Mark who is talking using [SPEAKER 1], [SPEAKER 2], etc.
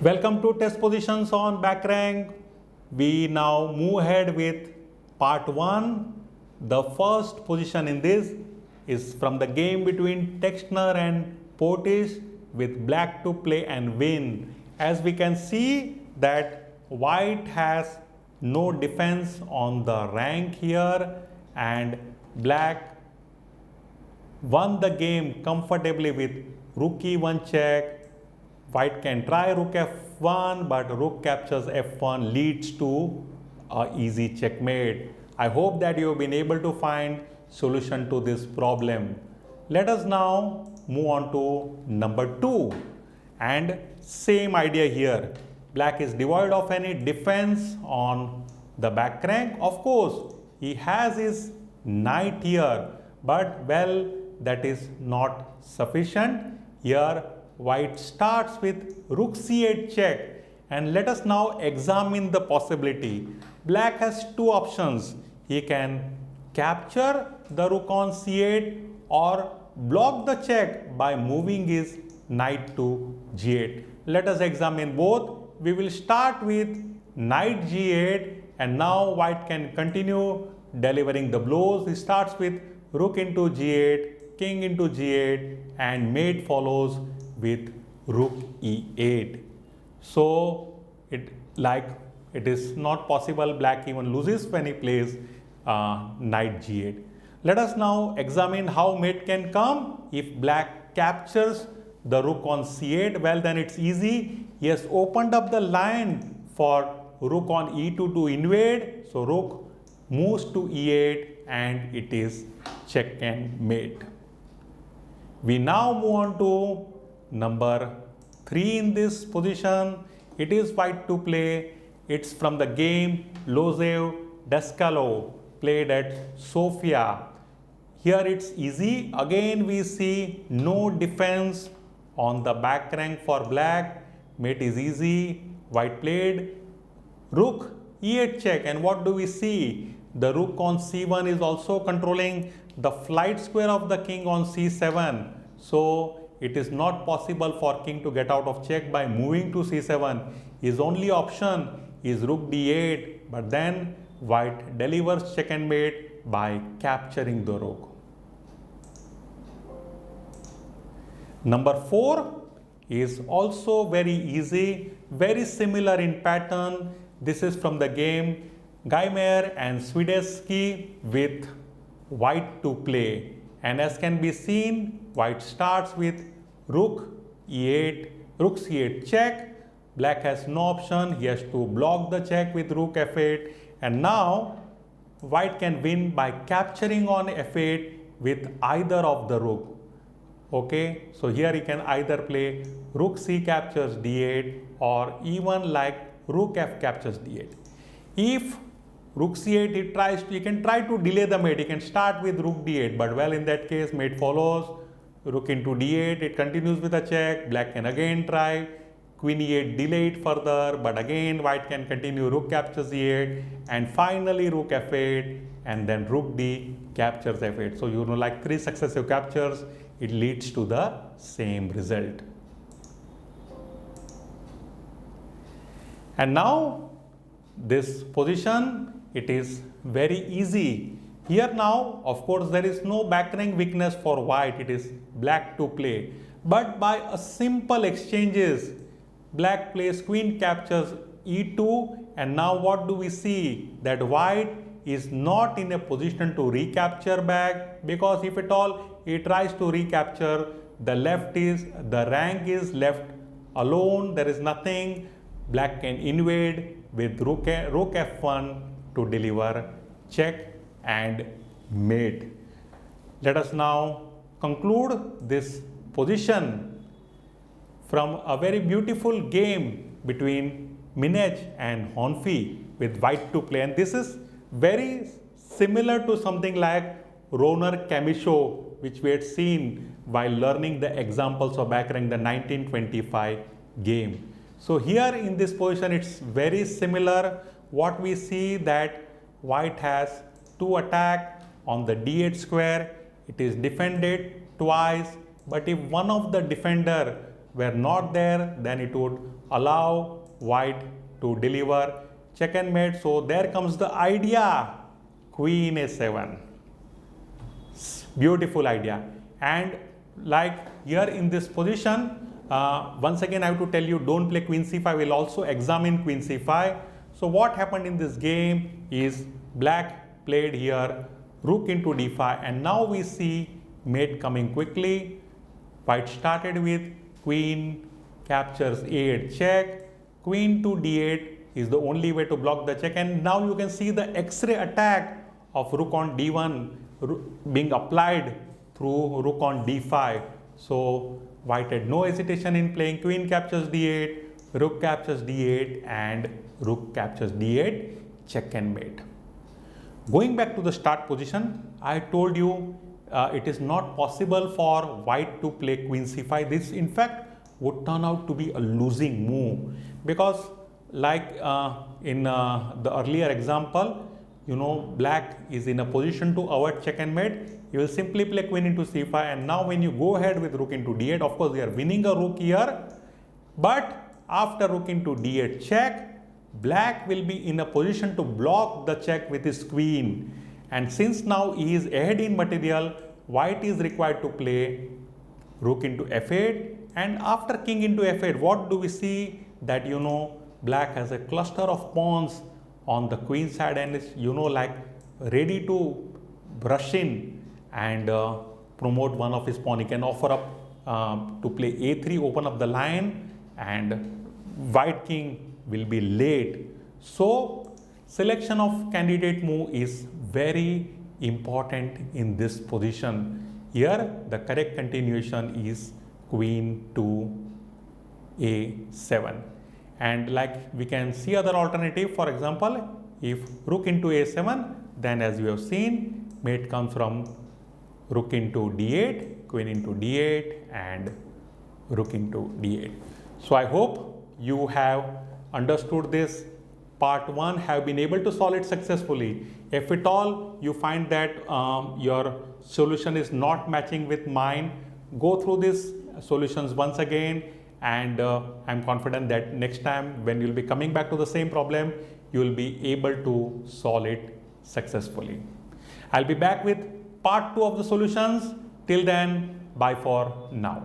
[SPEAKER 1] Welcome to test positions on back rank. We now move ahead with part 1. The first position in this is from the game between Texner and Portis with black to play and win. As we can see that white has no defense on the rank here and black won the game comfortably with rook e1 check. White can try rook f1, but rook captures f1 leads to a easy checkmate. I hope that you have been able to find solution to this problem. Let us now move on to number 2. And same idea here. Black is devoid of any defense on the back rank. Of course, he has his knight here, but well, that is not sufficient. Here white starts with rook c8 check, and let us now examine the possibility. Black has two options. He can capture the rook on c8 or block the check by moving his knight to g8. Let us examine both. We will start with knight g8, and now white can continue delivering the blows. He starts with rook into g8, king into g8, and mate follows with rook e8. So it is not possible. Black even loses when he plays knight g8. Let us now examine how mate can come. If black captures the rook on c8, well, then it's easy. He has opened up the line for rook on e2 to invade. So rook moves to e8 and it is check and mate. We now move on to number 3 in this position. It is white to play. It's from the game Lozev Descalo played at Sofia. Here it's easy. Again we see no defense on the back rank for black. Mate is easy. White played rook e8 check, and what do we see? The rook on c1 is also controlling the flight square of the king on c7. So it is not possible for king to get out of check by moving to c7. His only option is rook d8, but then white delivers check and mate by capturing the rook. Number 4 is also very easy, very similar in pattern. This is from the game Geimer and Swiderski with white to play. And as can be seen, white starts with rook e8, rook c8 check. Black has no option. He has to block the check with rook f8. And now white can win by capturing on f8 with either of the rook. Okay, so here he can either play rook c captures d8 or even like rook f captures d8. If rook c8 he can try to delay the mate. He can start with rook d8, but well, in that case mate follows. Rook into d8, it continues with a check. Black can again try queen e8, delay it further, but again white can continue rook captures e8, and finally rook f8, and then rook d captures f8. So you know, like 3 successive captures, it leads to the same result. And now this position, it is very easy. Here now, of course, there is no back rank weakness for white. It is black to play. But by a simple exchanges, black plays queen captures e2, and now what do we see? That white is not in a position to recapture back, because if at all he tries to recapture, the rank is left alone. There is nothing. Black can invade with rook f1 to deliver check and mate. Let us now conclude this position from a very beautiful game between Minaj and Honfi with white to play, and this is very similar to something like Roner Camisho, which we had seen while learning the examples of back rank, the 1925 game. So here in this position it's very similar. What we see that white has to attack on the d8 square. It is defended twice, but if one of the defender were not there, then it would allow white to deliver check and mate. So there comes the idea, queen a7. Beautiful idea. And like here in this position, once again I have to tell you, don't play queen c5. We'll also examine queen c5. So what happened in this game is black played here rook into d5, and now we see mate coming quickly. White started with queen captures a8 check, queen to d8 is the only way to block the check, and now you can see the x-ray attack of rook on d1 being applied through rook on d5. So white had no hesitation in playing queen captures d8, rook captures d8, and rook captures d8, check and mate. Going back to the start position, I told you it is not possible for white to play queen c5. This in fact would turn out to be a losing move, because like in the earlier example, you know, black is in a position to avoid check and mate. You will simply play queen into c5, and now when you go ahead with rook into d8, of course you are winning a rook here, but after rook into d8 check, black will be in a position to block the check with his queen. And since now he is ahead in material, white is required to play rook into f8, and after king into f8, what do we see? That, you know, black has a cluster of pawns on the queen side and is, you know, like ready to brush in and promote one of his pawn. He can offer up to play a3, open up the line, and white king will be late. So selection of candidate move is very important in this position. Here the correct continuation is queen to a7, and like we can see other alternative. For example, if rook into a7, then as we have seen, mate comes from rook into d8, queen into d8, and rook into d8. So I hope you have understood this part 1, have been able to solve it successfully. If at all you find that your solution is not matching with mine, go through these solutions once again, and I'm confident that next time when you'll be coming back to the same problem, you will be able to solve it successfully. I'll be back with part 2 of the solutions. Till then, bye for now.